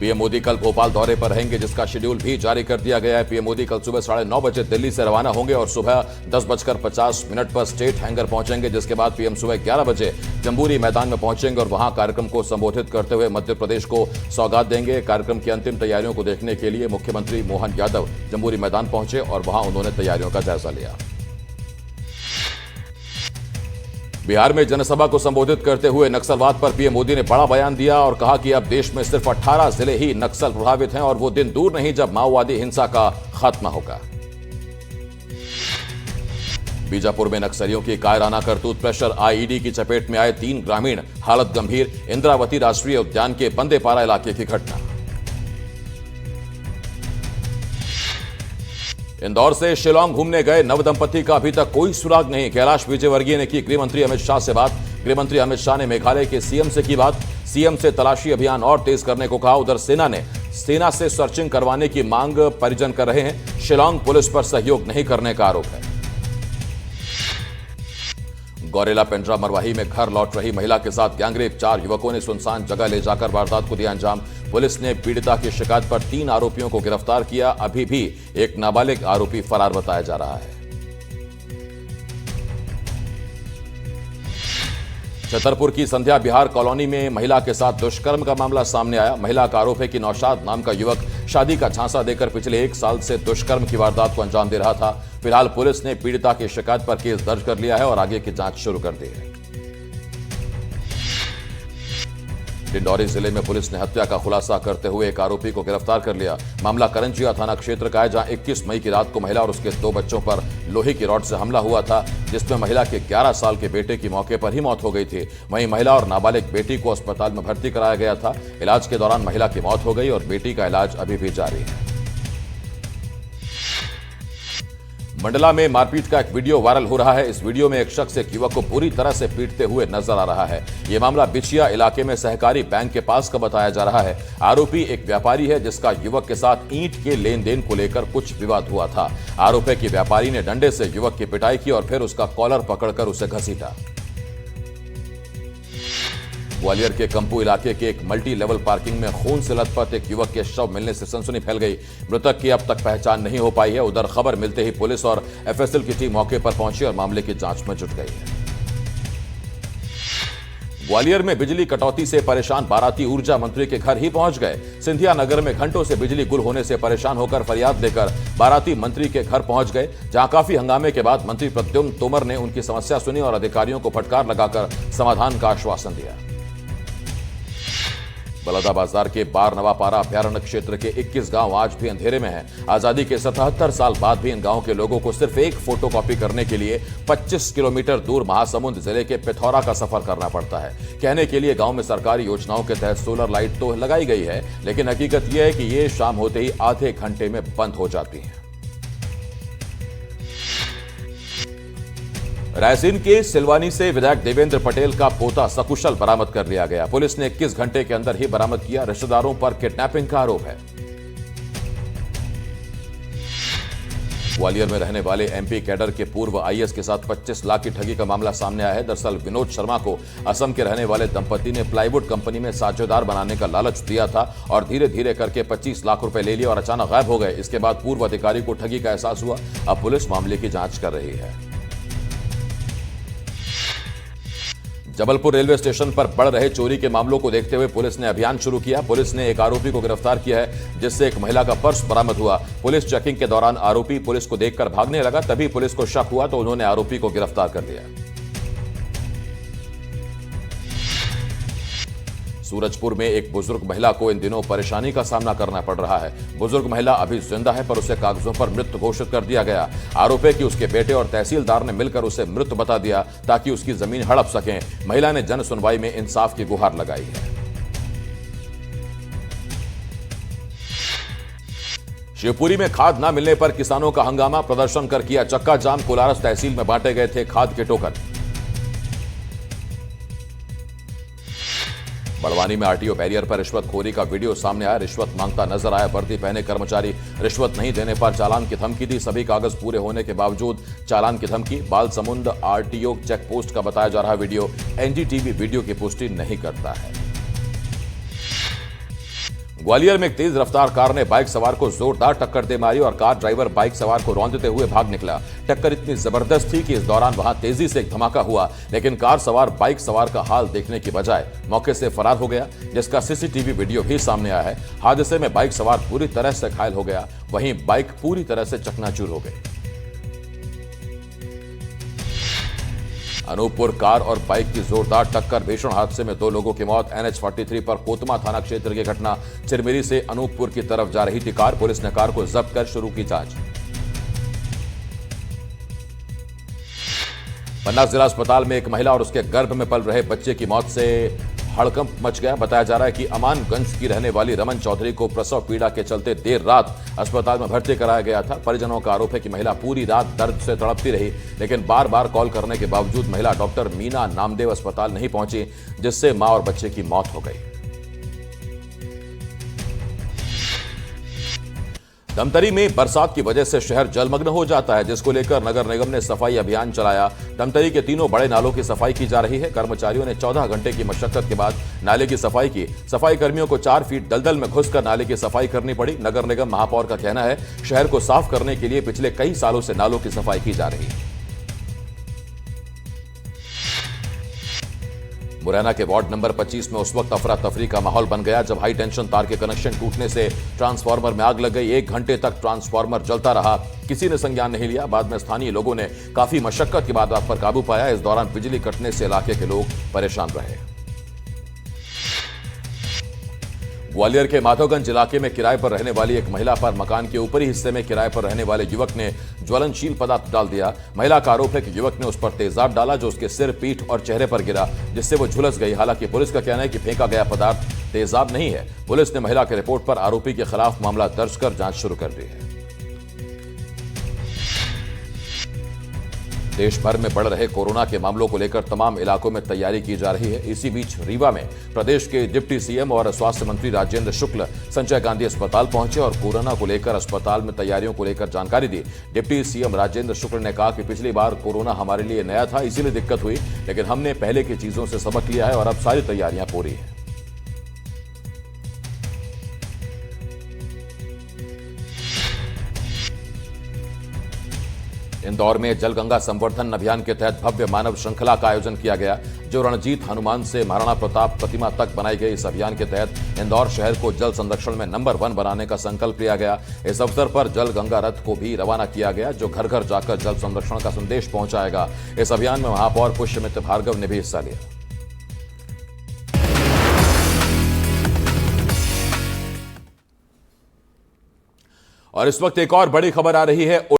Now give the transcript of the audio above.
PM Modi कल भोपाल दौरे पर रहेंगे, जिसका शेड्यूल भी जारी कर दिया गया है। पीएम मोदी कल सुबह 9:30 बजे दिल्ली से रवाना होंगे और सुबह 10:50 पर स्टेट हैंगर पहुंचेंगे, जिसके बाद पीएम सुबह 11 बजे जंबूरी मैदान में पहुंचेंगे और वहां कार्यक्रम को संबोधित करते हुए मध्य प्रदेश को सौगात देंगे। कार्यक्रम की अंतिम तैयारियों को देखने के लिए मुख्यमंत्री मोहन यादव जंबूरी मैदान पहुंचे और वहां उन्होंने तैयारियों का जायजा लिया। बिहार में जनसभा को संबोधित करते हुए नक्सलवाद पर पीएम मोदी ने बड़ा बयान दिया और कहा कि अब देश में सिर्फ 18 जिले ही नक्सल प्रभावित हैं और वो दिन दूर नहीं जब माओवादी हिंसा का खात्मा होगा। बीजापुर में नक्सलियों की कायराना करतूत, प्रेशर आईईडी की चपेट में आए 3 ग्रामीण, हालत गंभीर। इंद्रावती राष्ट्रीय उद्यान के बंदेपारा इलाके की घटना। इंदौर से शिलांग घूमने गए नवदंपति का अभी तक कोई सुराग नहीं। कैलाश विजयवर्गीय ने की गृहमंत्री अमित शाह से बात। गृहमंत्री अमित शाह ने मेघालय के सीएम से की बात। सीएम से तलाशी अभियान और तेज करने को कहा। उधर सेना से सर्चिंग करवाने की मांग परिजन कर रहे हैं। शिलांग पुलिस पर सहयोग नहीं करने का आरोप है। गौरेला पेंड्रा मरवाही में घर लौट रही महिला के साथ गैंगरेप, 4 युवकों ने सुनसान जगह ले जाकर वारदात को दिया अंजाम। पुलिस ने पीड़िता की शिकायत पर 3 आरोपियों को गिरफ्तार किया। अभी भी एक नाबालिग आरोपी फरार बताया जा रहा है। छतरपुर की संध्या बिहार कॉलोनी में महिला के साथ दुष्कर्म का मामला सामने आया। महिला का आरोप है कि नौशाद नाम का युवक शादी का झांसा देकर पिछले 1 साल से दुष्कर्म की वारदात को अंजाम दे रहा था। फिलहाल पुलिस ने पीड़िता की शिकायत पर केस दर्ज कर लिया है और आगे की जांच शुरू कर दी है। डिंडौरी जिले में पुलिस ने हत्या का खुलासा करते हुए एक आरोपी को गिरफ्तार कर लिया। मामला करंजिया थाना क्षेत्र का है, जहां 21 मई की रात को महिला और उसके 2 बच्चों पर लोहे की रॉड से हमला हुआ था, जिसमें महिला के 11 साल के बेटे की मौके पर ही मौत हो गई थी। वहीं महिला और नाबालिग बेटी को अस्पताल में भर्ती कराया गया था। इलाज के दौरान महिला की मौत हो गई और बेटी का इलाज अभी भी जारी है। मंडला में मारपीट का एक वीडियो वायरल हो रहा है। इस वीडियो में एक शख्स एक युवक को पूरी तरह से पीटते हुए नजर आ रहा है। यह मामला बिछिया इलाके में सहकारी बैंक के पास का बताया जा रहा है। आरोपी एक व्यापारी है, जिसका युवक के साथ ईंट के लेन देन को लेकर कुछ विवाद हुआ था। आरोप है कि व्यापारी ने डंडे से युवक की पिटाई की और फिर उसका कॉलर पकड़कर उसे घसीटा। ग्वालियर के कंपू इलाके के एक मल्टी लेवल पार्किंग में खून से लथपथ एक युवक के शव मिलने से सनसनी फैल गई। मृतक की अब तक पहचान नहीं हो पाई है। उधर खबर मिलते ही पुलिस और एफएसएल की टीम मौके पर पहुंची और मामले की जांच में जुट गई है। ग्वालियर में बिजली कटौती से परेशान बाराती ऊर्जा मंत्री के घर ही पहुंच गए। सिंधिया नगर में घंटों से बिजली गुल होने से परेशान होकर फरियाद लेकर बाराती मंत्री के घर पहुंच गए, जहां काफी हंगामे के बाद मंत्री प्रद्युम्न तोमर ने उनकी समस्या सुनी और अधिकारियों को फटकार लगाकर समाधान का आश्वासन दिया। बलौदाबाजार के बार नवापारा अभ्यारण्य क्षेत्र के 21 गांव आज भी अंधेरे में हैं। आजादी के 77 साल बाद भी इन गांवों के लोगों को सिर्फ एक फोटोकॉपी करने के लिए 25 किलोमीटर दूर महासमुंद जिले के पिथौरा का सफर करना पड़ता है। कहने के लिए गांव में सरकारी योजनाओं के तहत सोलर लाइट तो लगाई गई है, लेकिन हकीकत यह है कि ये शाम होते ही आधे घंटे में बंद हो जाती है। रायसेन के सिलवानी से विधायक देवेंद्र पटेल का पोता सकुशल बरामद कर लिया गया। पुलिस ने 21 घंटे के अंदर ही बरामद किया। रिश्तेदारों पर किडनैपिंग का आरोप है। ग्वालियर में रहने वाले एमपी कैडर के पूर्व आईएएस के साथ 25 लाख की ठगी का मामला सामने आया है। दरअसल विनोद शर्मा को असम के रहने वाले दंपति ने प्लाईवुड कंपनी में साझेदार बनाने का लालच दिया था और धीरे धीरे करके 25 लाख रुपए ले लिए और अचानक गायब हो गए। इसके बाद पूर्व अधिकारी को ठगी का एहसास हुआ। अब पुलिस मामले की जांच कर रही है। जबलपुर रेलवे स्टेशन पर बढ़ रहे चोरी के मामलों को देखते हुए पुलिस ने अभियान शुरू किया। पुलिस ने एक आरोपी को गिरफ्तार किया है, जिससे एक महिला का पर्स बरामद हुआ। पुलिस चेकिंग के दौरान आरोपी पुलिस को देखकर भागने लगा, तभी पुलिस को शक हुआ तो उन्होंने आरोपी को गिरफ्तार कर लिया। सूरजपुर में एक बुजुर्ग महिला को इन दिनों परेशानी का सामना करना पड़ रहा है। बुजुर्ग महिला अभी जिंदा है, पर उसे कागजों पर मृत घोषित कर दिया गया। आरोप है कि उसके बेटे और तहसीलदार ने मिलकर उसे मृत बता दिया ताकि उसकी जमीन हड़प सकें। महिला ने जन सुनवाई में इंसाफ की गुहार लगाई है। शिवपुरी में खाद न मिलने पर किसानों का हंगामा, प्रदर्शन कर किया चक्का जाम। कोलारस तहसील में बांटे गए थे खाद के टोकन। बड़वानी में आरटीओ बैरियर पर रिश्वतखोरी का वीडियो सामने आया। रिश्वत मांगता नजर आया वर्दी पहने कर्मचारी। रिश्वत नहीं देने पर चालान की धमकी दी। सभी कागज पूरे होने के बावजूद चालान की धमकी। बालसमुंद आरटीओ चेक पोस्ट का बताया जा रहा वीडियो। एनडीटीवी वीडियो की पुष्टि नहीं करता है। ग्वालियर में एक तेज रफ्तार कार ने बाइक सवार को जोरदार टक्कर दे मारी और कार ड्राइवर बाइक सवार को रौंदते हुए भाग निकला। टक्कर इतनी जबरदस्त थी कि इस दौरान वहां तेजी से एक धमाका हुआ, लेकिन कार सवार बाइक सवार का हाल देखने की बजाय मौके से फरार हो गया, जिसका सीसीटीवी वीडियो भी सामने आया है। हादसे में बाइक सवार पूरी तरह से घायल हो गया, वहीं बाइक पूरी तरह से चकनाचूर हो गई। अनूपपुर कार और बाइक की जोरदार टक्कर, भीषण हादसे में 2 लोगों की मौत। NH43 पर कोतमा थाना क्षेत्र की घटना। चिरमिरी से अनूपपुर की तरफ जा रही थी कार। पुलिस ने कार को जब्त कर शुरू की जांच। पन्ना जिला अस्पताल में एक महिला और उसके गर्भ में पल रहे बच्चे की मौत से हड़कंप मच गया। बताया जा रहा है कि अमानगंज की रहने वाली रमन चौधरी को प्रसव पीड़ा के चलते देर रात अस्पताल में भर्ती कराया गया था। परिजनों का आरोप है कि महिला पूरी रात दर्द से तड़पती रही, लेकिन बार बार कॉल करने के बावजूद महिला डॉक्टर मीना नामदेव अस्पताल नहीं पहुंची, जिससे मां और बच्चे की मौत हो गई। धमतरी में बरसात की वजह से शहर जलमग्न हो जाता है, जिसको लेकर नगर निगम ने सफाई अभियान चलाया। धमतरी के 3 बड़े नालों की सफाई की जा रही है। कर्मचारियों ने 14 घंटे की मशक्कत के बाद नाले की सफाई की। सफाई कर्मियों को 4 फीट दलदल में घुसकर नाले की सफाई करनी पड़ी। नगर निगम महापौर का कहना है, शहर को साफ करने के लिए पिछले कई सालों से नालों की सफाई की जा रही है। मुरैना के वार्ड नंबर 25 में उस वक्त अफरा तफरी का माहौल बन गया जब हाई टेंशन तार के कनेक्शन टूटने से ट्रांसफार्मर में आग लग गई। 1 घंटे तक ट्रांसफार्मर जलता रहा, किसी ने संज्ञान नहीं लिया। बाद में स्थानीय लोगों ने काफी मशक्कत के बाद आग पर काबू पाया। इस दौरान बिजली कटने से इलाके के लोग परेशान रहे। ग्वालियर के माधवगंज इलाके में किराए पर रहने वाली एक महिला पर मकान के ऊपरी हिस्से में किराए पर रहने वाले युवक ने ज्वलनशील पदार्थ डाल दिया। महिला का आरोप है कि युवक ने उस पर तेजाब डाला, जो उसके सिर, पीठ और चेहरे पर गिरा, जिससे वो झुलस गई। हालांकि पुलिस का कहना है कि फेंका गया पदार्थ तेजाब नहीं है। पुलिस ने महिला के रिपोर्ट पर आरोपी के खिलाफ मामला दर्ज कर जांच शुरू कर दी है। देश भर में बढ़ रहे कोरोना के मामलों को लेकर तमाम इलाकों में तैयारी की जा रही है। इसी बीच रीवा में प्रदेश के डिप्टी सीएम और स्वास्थ्य मंत्री राजेंद्र शुक्ल संजय गांधी अस्पताल पहुंचे और कोरोना को लेकर अस्पताल में तैयारियों को लेकर जानकारी दी। डिप्टी सीएम राजेंद्र शुक्ल ने कहा कि पिछली बार कोरोना हमारे लिए नया था, इसीलिए दिक्कत हुई, लेकिन हमने पहले की चीजों से सबक लिया है और अब सारी तैयारियां पूरी हैं। इंदौर में जल गंगा संवर्धन अभियान के तहत भव्य मानव श्रृंखला का आयोजन किया गया, जो रणजीत हनुमान से महाराणा प्रताप प्रतिमा तक बनाई गई। इस अभियान के तहत इंदौर शहर को जल संरक्षण में नंबर 1 बनाने का संकल्प लिया गया। इस अवसर पर जल गंगा रथ को भी रवाना किया गया, जो घर घर जाकर जल संरक्षण का संदेश पहुंचाएगा। इस अभियान में महापौर पुष्यमित्र भार्गव ने भी हिस्सा लिया। और इस वक्त एक और बड़ी खबर आ रही है।